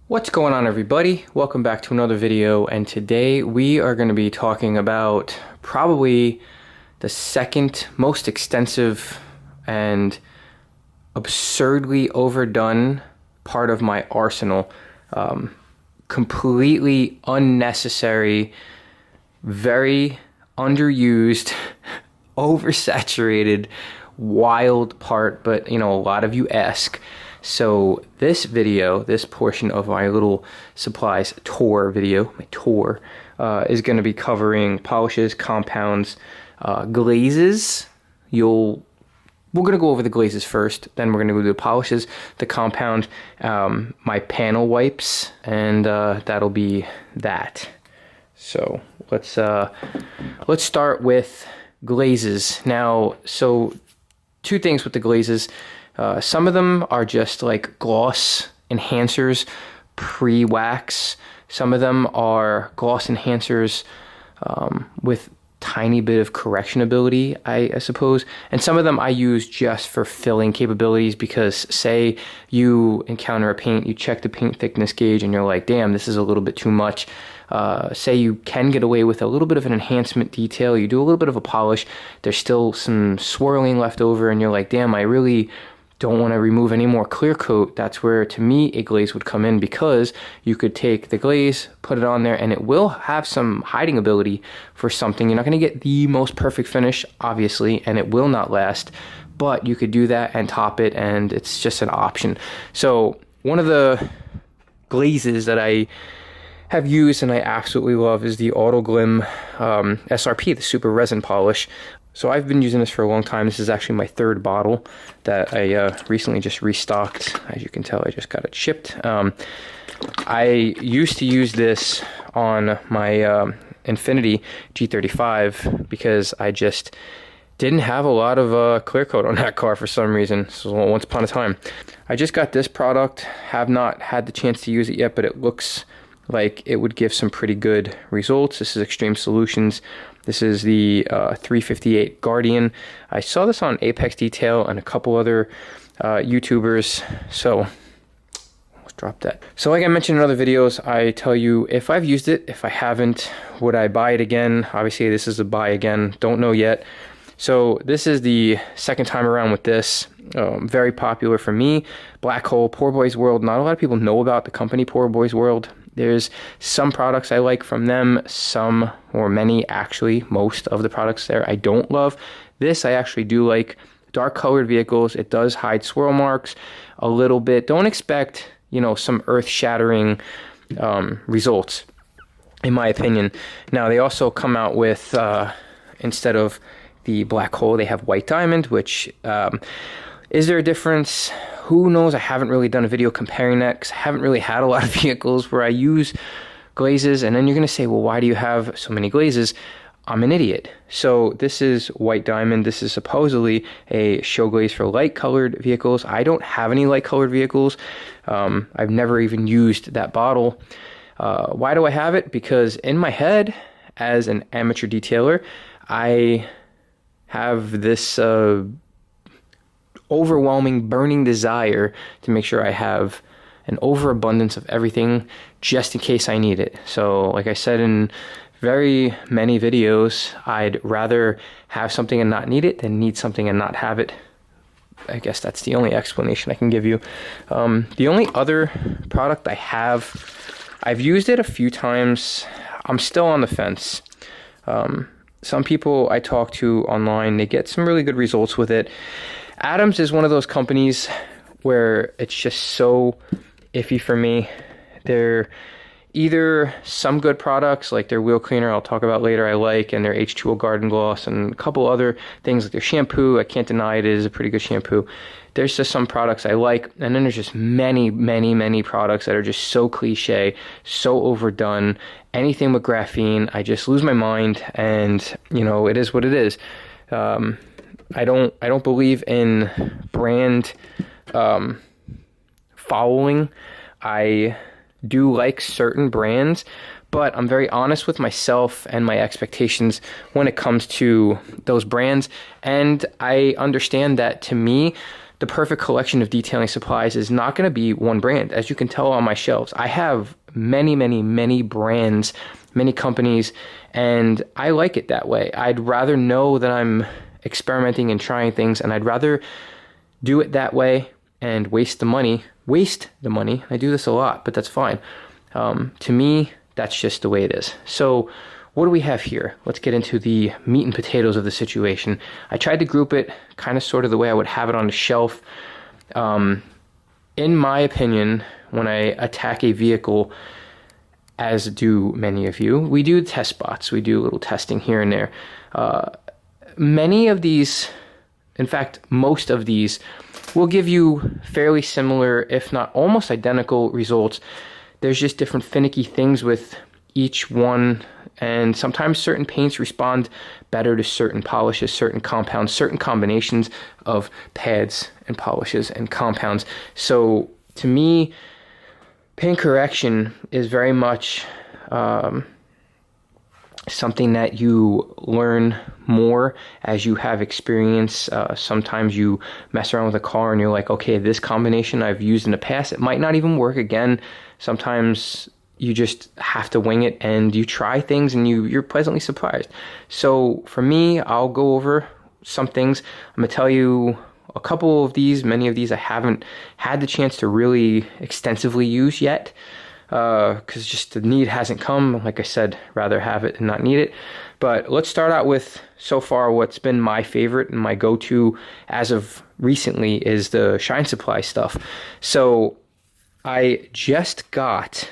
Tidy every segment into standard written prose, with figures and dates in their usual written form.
What's going on, everybody? Welcome back to another video, and today we are going to be talking about probably the second most extensive and absurdly overdone part of my arsenal. Completely unnecessary, very underused, oversaturated, wild part, but a lot of you ask. So this video, this portion of my little supplies tour video, my tour, is going to be covering polishes, compounds, glazes. We're going to go over the glazes first, then we're going to go do the polishes, the compound, my panel wipes, and that'll be that. So let's start with glazes. Now, so two things with the glazes. Some of them are just like gloss enhancers pre-wax. Some of them are gloss enhancers with tiny bit of correction ability, I suppose. And some of them I use just for filling capabilities, because say you encounter a paint, you check the paint thickness gauge and you're like, damn, this is a little bit too much. Say you can get away with a little bit of an enhancement detail, you do a little bit of a polish, there's still some swirling left over, and you're like, damn, I really don't want to remove any more clear coat. That's where, to me, a glaze would come in, because you could take the glaze, put it on there, and it will have some hiding ability for something. You're not going to get the most perfect finish, obviously, and it will not last, but you could do that and top it, and it's just an option. So one of the glazes that I have used and I absolutely love is the Auto Glim SRP, the Super Resin Polish. So I've been using this for a long time. This is actually my third bottle that I recently just restocked. As you can tell, I just got it shipped. I used to use this on my Infiniti G35 because I just didn't have a lot of clear coat on that car for some reason. So once upon a time. I just got this product, have not had the chance to use it yet, but it looks like it would give some pretty good results. This is Extreme Solutions. This is the 358 Guardian. I saw this on Apex Detail and a couple other YouTubers. So let's drop that. So like I mentioned in other videos, I tell you if I've used it. If I haven't, would I buy it again? Obviously, this is a buy again. Don't know yet. So this is the second time around with this. Very popular for me. Black Hole, Poor Boys World. Not a lot of people know about the company Poor Boys World. There's some products I like from them, some, or many actually, most of the products there I don't love. This I actually do like. Dark colored vehicles, it does hide swirl marks a little bit. Don't expect, some earth-shattering results, in my opinion. Now, they also come out with, instead of the Black Hole, they have White Diamond, which, is there a difference? Who knows? I haven't really done a video comparing that, because I haven't really had a lot of vehicles where I use glazes. And then you're going to say, well, why do you have so many glazes? I'm an idiot. So this is White Diamond. This is supposedly a show glaze for light colored vehicles. I don't have any light colored vehicles. I've never even used that bottle. Why do I have it? Because in my head, as an amateur detailer, I have this overwhelming, burning desire to make sure I have an overabundance of everything just in case I need it. So like I said in very many videos, I'd rather have something and not need it than need something and not have it. I guess that's the only explanation I can give you. The only other product I've used it a few times. I'm still on the fence. Some people I talk to online, they get some really good results with it. Adams is one of those companies where it's just so iffy for me. They're either some good products, like their wheel cleaner, I'll talk about later, I like, and their H2O Garden Gloss, and a couple other things like their shampoo. I can't deny it is a pretty good shampoo. There's just some products I like, and then there's just many, many, many products that are just so cliche, so overdone. Anything with graphene, I just lose my mind, and it is what it is. I don't believe in brand following. I do like certain brands, but I'm very honest with myself and my expectations when it comes to those brands. And I understand that, to me, the perfect collection of detailing supplies is not going to be one brand. As you can tell on my shelves, I have many brands, many companies, and I like it that way. I'd rather know that I'm experimenting and trying things, and I'd rather do it that way and waste the money. I do this a lot, but that's fine. To me, that's just the way it is. So what do we have here? Let's get into the meat and potatoes of the situation. I tried to group it kind of sort of the way I would have it on the shelf. In my opinion, when I attack a vehicle, as do many of you, we do test spots. We do a little testing here and there. Many of these, in fact, most of these, will give you fairly similar, if not almost identical results. There's just different finicky things with each one, and sometimes certain paints respond better to certain polishes, certain compounds, certain combinations of pads and polishes and compounds. So to me, paint correction is very much something that you learn more as you have experience. Sometimes you mess around with a car and you're like, okay, this combination I've used in the past, it might not even work again. Sometimes you just have to wing it and you try things and you're pleasantly surprised. So for me, I'll go over some things. I'm gonna tell you a couple of these. Many of these I haven't had the chance to really extensively use yet, because just the need hasn't come. Like I said, rather have it than not need it. But let's start out with, so far, what's been my favorite and my go-to as of recently is the Shine Supply stuff. So I just got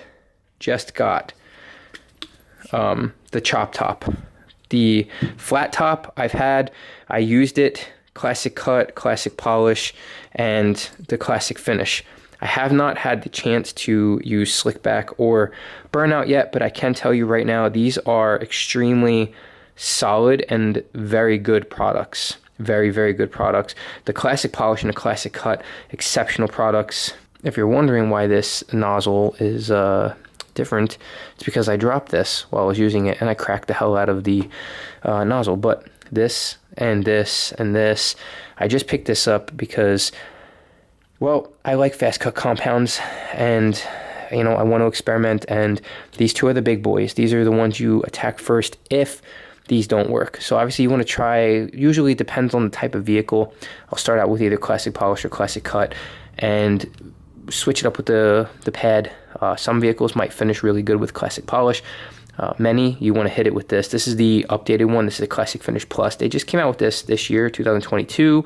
the chop top. The flat top I used it, classic cut, classic polish, and the classic finish. I have not had the chance to use slickback or burnout yet, but I can tell you right now, these are extremely solid and very good products. Very good products. The classic polish and the classic cut, exceptional products. If you're wondering why this nozzle is different, it's because I dropped this while I was using it and I cracked the hell out of the nozzle. But this and this and this, I just picked this up because, well, I like fast cut compounds, and I want to experiment, and these two are the big boys. These are the ones you attack first if these don't work. So obviously you want to try, usually it depends on the type of vehicle. I'll start out with either classic polish or classic cut and switch it up with the pad. Some vehicles might finish really good with classic polish. Many, you want to hit it with this. This is the updated one. This is the Classic Finish Plus. They just came out with this year, 2022.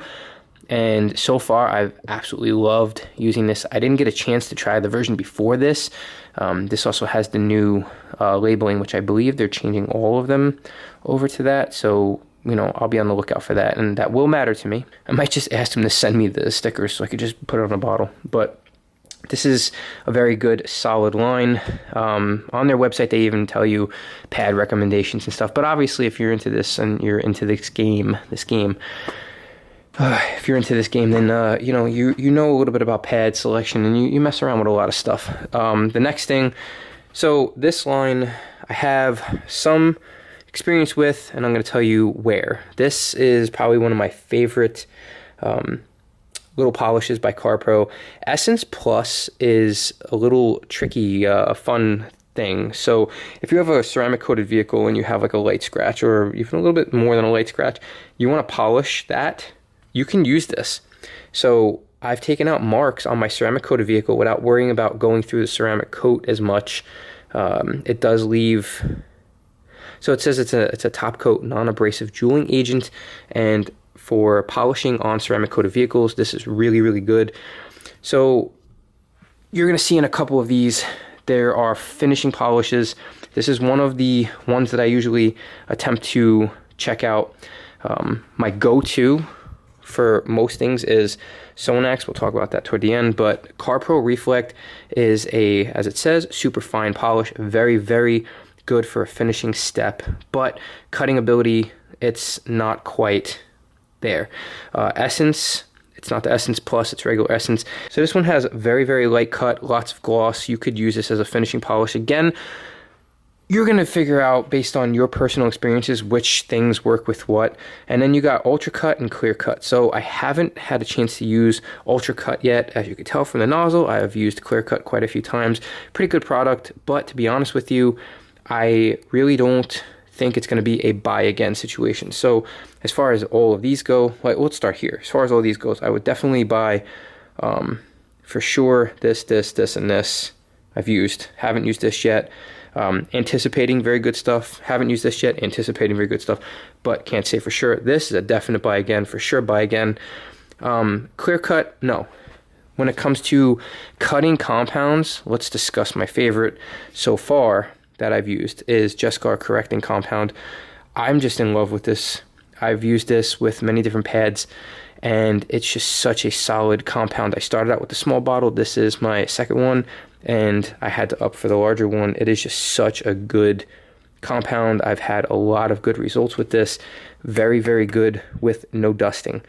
And so far, I've absolutely loved using this. I didn't get a chance to try the version before this. This also has the new labeling, which I believe they're changing all of them over to that. So, I'll be on the lookout for that. And that will matter to me. I might just ask them to send me the stickers so I could just put it on a bottle. But this is a very good, solid line. On their website, they even tell you pad recommendations and stuff. But obviously, if you're into this and you're into this game, if you're into this game, then you know a little bit about pad selection, and you mess around with a lot of stuff. The next thing, so this line I have some experience with, and I'm going to tell you where. This is probably one of my favorite little polishes by CarPro. Essence Plus is a little tricky, fun thing. So if you have a ceramic coated vehicle and you have like a light scratch, or even a little bit more than a light scratch, you want to polish that, you can use this. So I've taken out marks on my ceramic coated vehicle without worrying about going through the ceramic coat as much. It does leave, so it says it's a top coat non-abrasive jeweling agent, and for polishing on ceramic coated vehicles, this is really, really good. So you're going to see in a couple of these, there are finishing polishes. This is one of the ones that I usually attempt to check out. My go-to for most things is Sonax. We'll talk about that toward the end, but CarPro Reflect is a, as it says, super fine polish. Very, very good for a finishing step, but cutting ability, it's not quite there. Essence, it's not the Essence Plus, it's regular Essence. So this one has very, very light cut, lots of gloss. You could use this as a finishing polish. Again, you're going to figure out based on your personal experiences which things work with what. And then you got ultra cut and clear cut. So I haven't had a chance to use ultra cut yet. As you can tell from the nozzle, I have used clear cut quite a few times. Pretty good product, but to be honest with you, I really don't think it's going to be a buy again situation. So as far as all of these go, let's start here. As far as all these goes, I would definitely buy for sure this, and this. I've used, haven't used this yet. Anticipating very good stuff. Haven't used this yet. Anticipating very good stuff, but can't say for sure. This is a definite buy again, for sure buy again. Clear cut, no. When it comes to cutting compounds, let's discuss my favorite so far that I've used is Jescar Correcting Compound. I'm just in love with this. I've used this with many different pads, and it's just such a solid compound. I started out with the small bottle. This is my second one, and I had to up for the larger one. It is just such a good compound. I've had a lot of good results with this. Very, very good with no dusting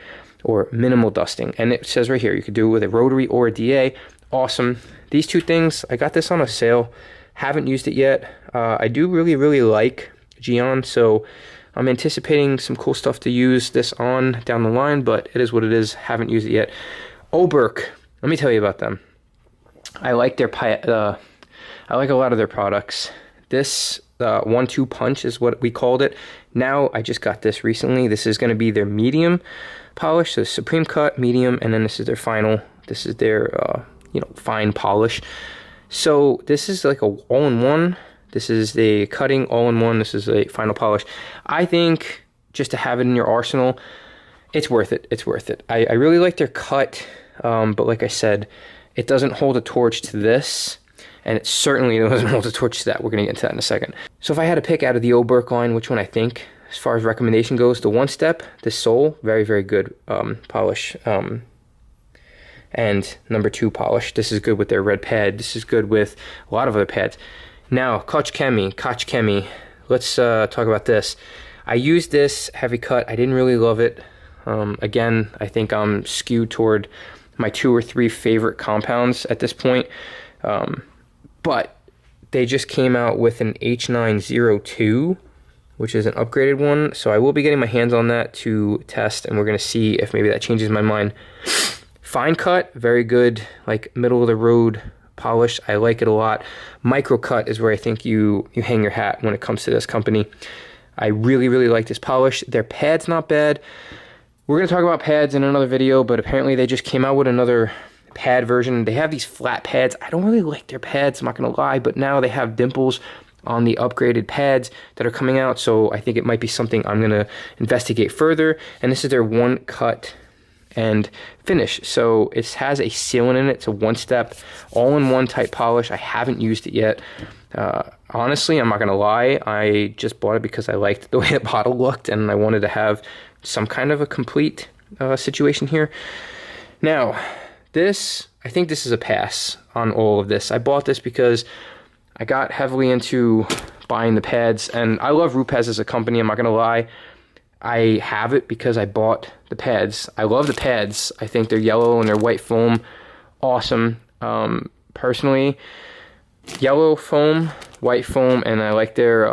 or minimal dusting. And it says right here, you could do it with a rotary or a DA. Awesome. These two things, I got this on a sale. Haven't used it yet. I do really, really like Geon, so I'm anticipating some cool stuff to use this on down the line, but it is what it is. Haven't used it yet. Oberk, let me tell you about them. I like their I like a lot of their products. This 1-2 punch is what we called it. Now I just got this recently. This is going to be their medium polish, so supreme cut, medium, and then this is their final. This is their fine polish. So this is like a all-in-one. This is the cutting all-in-one. This is a final polish. I think just to have it in your arsenal, it's worth it. It's worth it. I really like their cut, but like I said, it doesn't hold a torch to this, and it certainly doesn't hold a torch to that. We're going to get into that in a second. So if I had to pick out of the Oberk line, which one I think, as far as recommendation goes, the One Step, the Sole, very, very good polish. And number 2 polish. This is good with their red pad. This is good with a lot of other pads. Now, Koch Chemi. Let's talk about this. I used this heavy cut. I didn't really love it. Again, I think I'm skewed toward my 2 or 3 favorite compounds at this point. But they just came out with an H902, which is an upgraded one. So I will be getting my hands on that to test, and we're going to see if maybe that changes my mind. Fine cut, very good, like middle of the road polish. I like it a lot. Micro cut is where I think you hang your hat when it comes to this company. I really, really like this polish. Their pad's not bad. We're going to talk about pads in another video, but apparently they just came out with another pad version. They have these flat pads. I don't really like their pads, I'm not going to lie, but now they have dimples on the upgraded pads that are coming out, so I think it might be something I'm going to investigate further. And this is their one cut and finish. So it has a sealant in it. It's a one-step, all-in-one type polish. I haven't used it yet. Honestly, I'm not gonna lie, I just bought it because I liked the way the bottle looked, and I wanted to have some kind of a complete situation here. Now, I think this is a pass on all of this. I bought this because I got heavily into buying the pads, and I love Rupes as a company, I'm not gonna lie. I have it because I bought the pads. I love the pads. I think they're yellow and they're white foam. Awesome. Personally, yellow foam, white foam, and I like their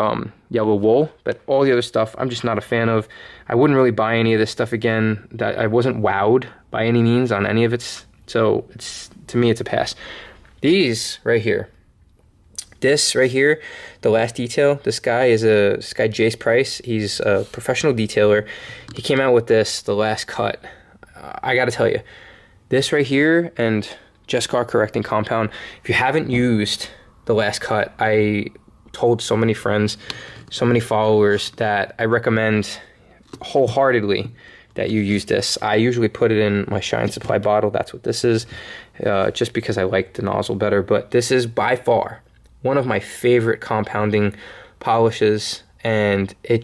yellow wool. But all the other stuff, I'm just not a fan of. I wouldn't really buy any of this stuff again. That I wasn't wowed by any means on any of it. So to me, it's a pass. These right here. This right here, the last detail, this guy Jace Price. He's a professional detailer. He came out with this, the last cut. I got to tell you, this right here and Jescar Correcting Compound, if you haven't used the last cut, I told so many friends, so many followers that I recommend wholeheartedly that you use this. I usually put it in my Shine Supply bottle. That's what this is, just because I like the nozzle better. But this is by far one of my favorite compounding polishes, and it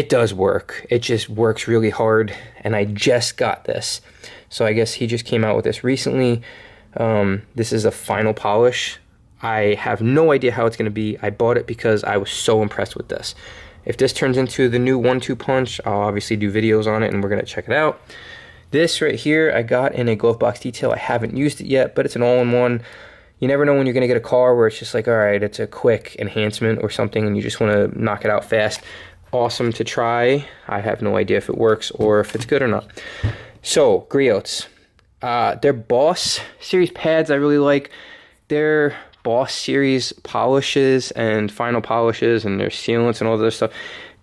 does work. It just works really hard, and I just got this. So I guess he just came out with this recently. This is a final polish. I have no idea how it's going to be. I bought it because I was so impressed with this. If this turns into the new 1-2 punch, I'll obviously do videos on it, and we're going to check it out. This right here I got in a glove box detail. I haven't used it yet, but it's an all-in-one. You never know when you're going to get a car where it's just like, all right, it's a quick enhancement or something and you just want to knock it out fast. Awesome to try. I have no idea if it works or if it's good or not. So, griots. Their Boss series pads I really like. Their Boss series polishes and final polishes and their sealants and all that other stuff.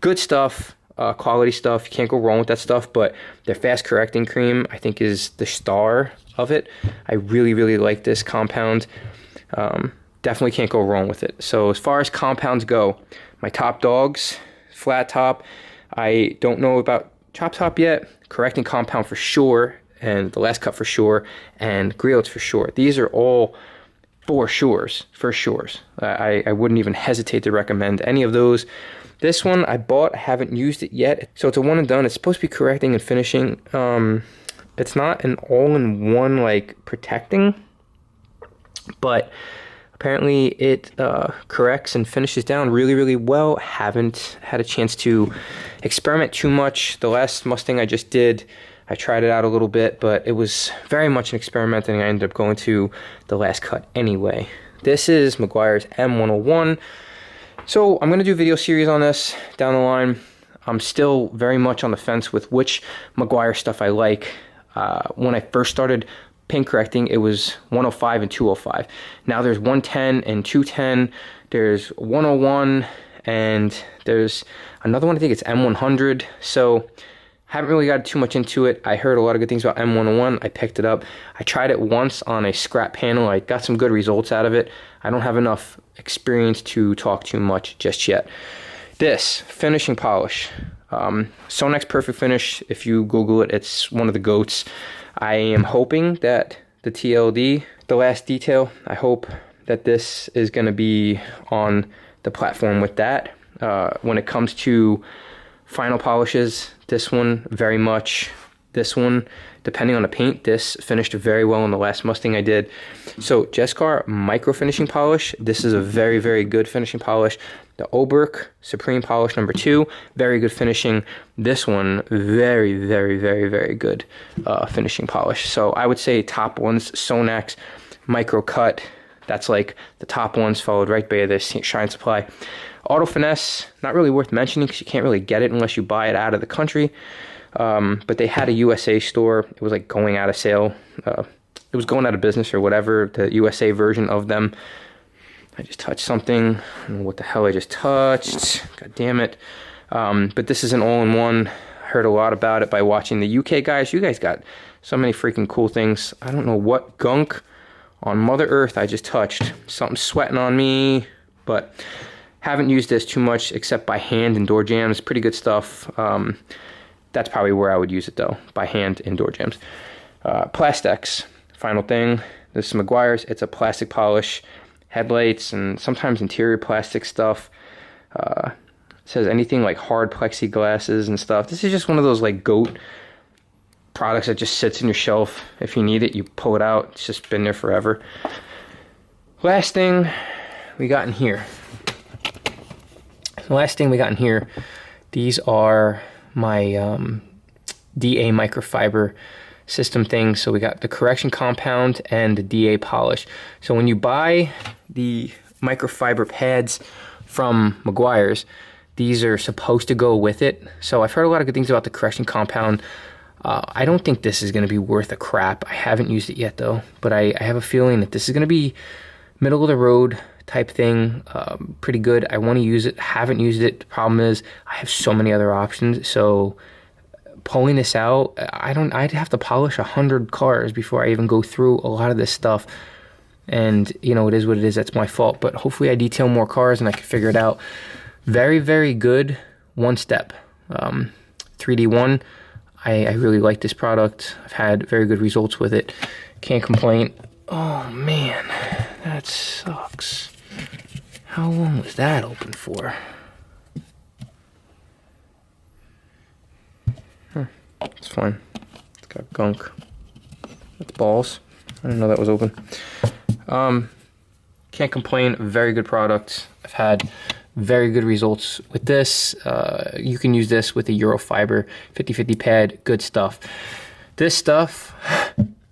Good stuff. Quality stuff. You can't go wrong with that stuff, but their fast correcting cream I think is the star of it. I really, really like this compound. Definitely can't go wrong with it. So as far as compounds go, my top dogs, flat top. I don't know about chop top yet. Correcting compound for sure, and the last cut for sure, and griots for sure. These are all for sures. I wouldn't even hesitate to recommend any of those. This one I bought, I haven't used it yet. So it's a one and done. It's supposed to be correcting and finishing. It's not an all-in-one like protecting, but apparently it corrects and finishes down really, really well. Haven't had a chance to experiment too much. The last Mustang I just did, I tried it out a little bit, but it was very much an experiment, and I ended up going to the last cut anyway. This is Meguiar's M101. So I'm going to do a video series on this down the line. I'm still very much on the fence with which Meguiar stuff I like. When I first started paint correcting, it was 105 and 205. Now there's 110 and 210. There's 101 and there's another one, I think it's M100. So haven't really got too much into it. I heard a lot of good things about M101. I picked it up. I tried it once on a scrap panel. I got some good results out of it. I don't have enough experience to talk too much just yet. This finishing polish. Sonax Perfect Finish. If you Google it, it's one of the GOATs. I am hoping that the TLD, the last detail, I hope that this is going to be on the platform with that. When it comes to final polishes, this one very much. This one, depending on the paint, this finished very well in the last Mustang I did. So Jescar Micro Finishing Polish, this is a very, very good finishing polish. The Oberk Supreme Polish number 2, very good finishing. This one, very, very, very, very good finishing polish. So I would say top ones, Sonax Micro Cut, that's like the top ones, followed right by this Shine Supply. Auto Finesse, not really worth mentioning because you can't really get it unless you buy it out of the country. But they had a USA store. It was like going out of sale. It was going out of business or whatever, the USA version of them. I just touched something. I don't know what the hell I just touched. God damn it. But this is an all-in-one. Heard a lot about it by watching the UK guys. You guys got so many freaking cool things. I don't know what gunk on Mother Earth I just touched. Something's sweating on me, but haven't used this too much except by hand in door jams. Pretty good stuff. That's probably where I would use it though, by hand in door jams. Plastex, final thing. This is Meguiar's. It's a plastic polish. Headlights and sometimes interior plastic stuff. It says anything like hard plexiglasses and stuff. This is just one of those like GOAT products that just sits in your shelf. If you need it, you pull it out. It's just been there forever. Last thing we got in here. These are my DA microfiber system things. So we got the correction compound and the DA polish. So when you buy the microfiber pads from Meguiar's, these are supposed to go with it. So I've heard a lot of good things about the correction compound. I don't think this is going to be worth a crap. I haven't used it yet though, but I have a feeling that this is going to be middle of the road type thing. Pretty good. I want to use it. Haven't used it. The problem is I have so many other options. So pulling this out, I'd have to polish 100 cars before I even go through a lot of this stuff. And you know, it is what it is. That's my fault. But hopefully I detail more cars and I can figure it out. Very, very good one step. 3D1. I really like this product. I've had very good results with it. Can't complain. Oh man, that sucks. How long was that open for? It's fine. It's got gunk. That's balls. I didn't know that was open. Can't complain. Very good product. I've had very good results with this. You can use this with a Eurofiber 50/50 pad. Good stuff. This stuff,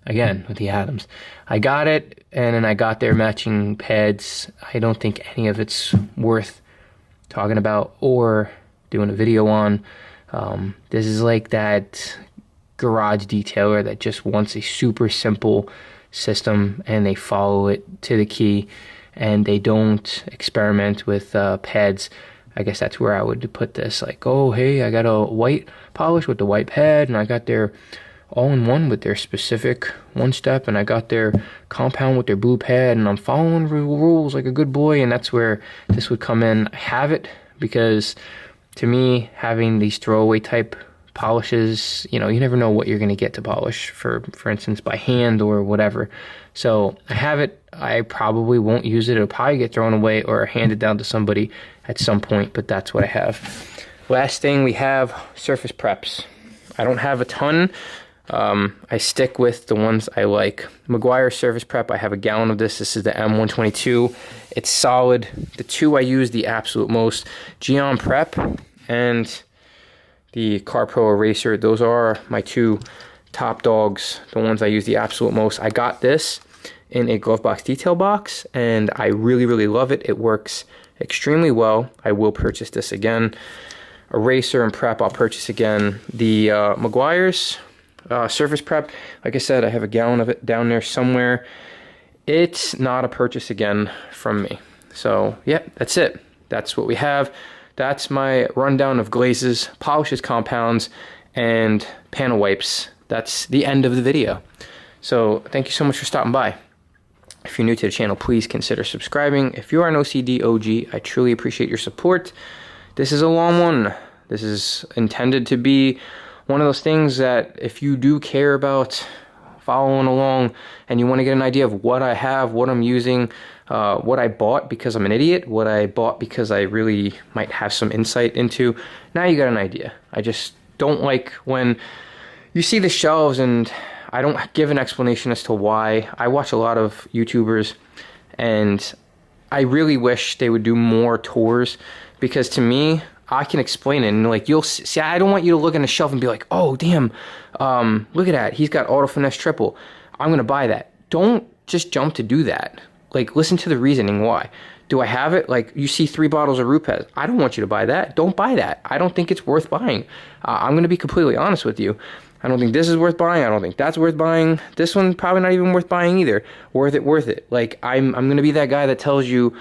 again with the Adams. I got it, and then I got their matching pads. I don't think any of it's worth talking about or doing a video on. This is like that garage detailer that just wants a super simple system and they follow it to the key and they don't experiment with pads. I guess that's where I would put this. Like, oh, hey, I got a white polish with the white pad, and I got their all-in-one with their specific one-step, and I got their compound with their blue pad, and I'm following the rules like a good boy, and that's where this would come in. I have it because, to me, having these throwaway type polishes, you never know what you're going to get to polish, for instance, by hand or whatever. So I have it. I probably won't use it. It'll probably get thrown away or handed down to somebody at some point, but that's what I have. Last thing, we have surface preps. I don't have a ton. I stick with the ones I like. Meguiar surface prep, I have a gallon of this. This is the M122. It's solid. The two I use the absolute most, Geon Prep and the CarPro Eraser. Those are my two top dogs, the ones I use the absolute most. I got this in a glove box detail box, and I really, really love it. It works extremely well. I will purchase this again. Eraser and Prep, I'll purchase again. The Meguiar's surface prep, like I said, I have a gallon of it down there somewhere. It's not a purchase again from me. So yeah, that's it. That's what we have. That's my rundown of glazes, polishes, compounds, and panel wipes. That's the end of the video. So thank you so much for stopping by. If you're new to the channel, please consider subscribing. If you are an OCD OG, I truly appreciate your support. This is a long one. This is intended to be one of those things that if you do care about following along and you want to get an idea of what I have, what I'm using, what I bought because I'm an idiot, what I bought because I really might have some insight into, now you got an idea. I just don't like when you see the shelves and I don't give an explanation as to why. I watch a lot of YouTubers and I really wish they would do more tours, because to me, I can explain it, and like you'll see, I don't want you to look on the shelf and be like, oh damn, look at that, he's got auto finesse triple, I'm gonna buy that. Don't just jump to do that. Like, listen to the reasoning why. Do I have it? Like, you see 3 bottles of Rupes. I don't want you to buy that. Don't buy that. I don't think it's worth buying. I'm gonna be completely honest with you. I don't think this is worth buying. I don't think that's worth buying. This one probably not even worth buying either. Worth it. Like, I'm gonna be that guy that tells you,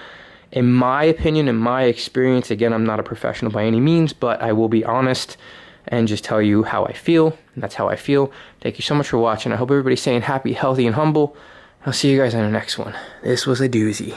in my opinion, in my experience, again, I'm not a professional by any means, but I will be honest and just tell you how I feel, and that's how I feel. Thank you so much for watching. I hope everybody's staying happy, healthy, and humble. I'll see you guys on the next one. This was a doozy.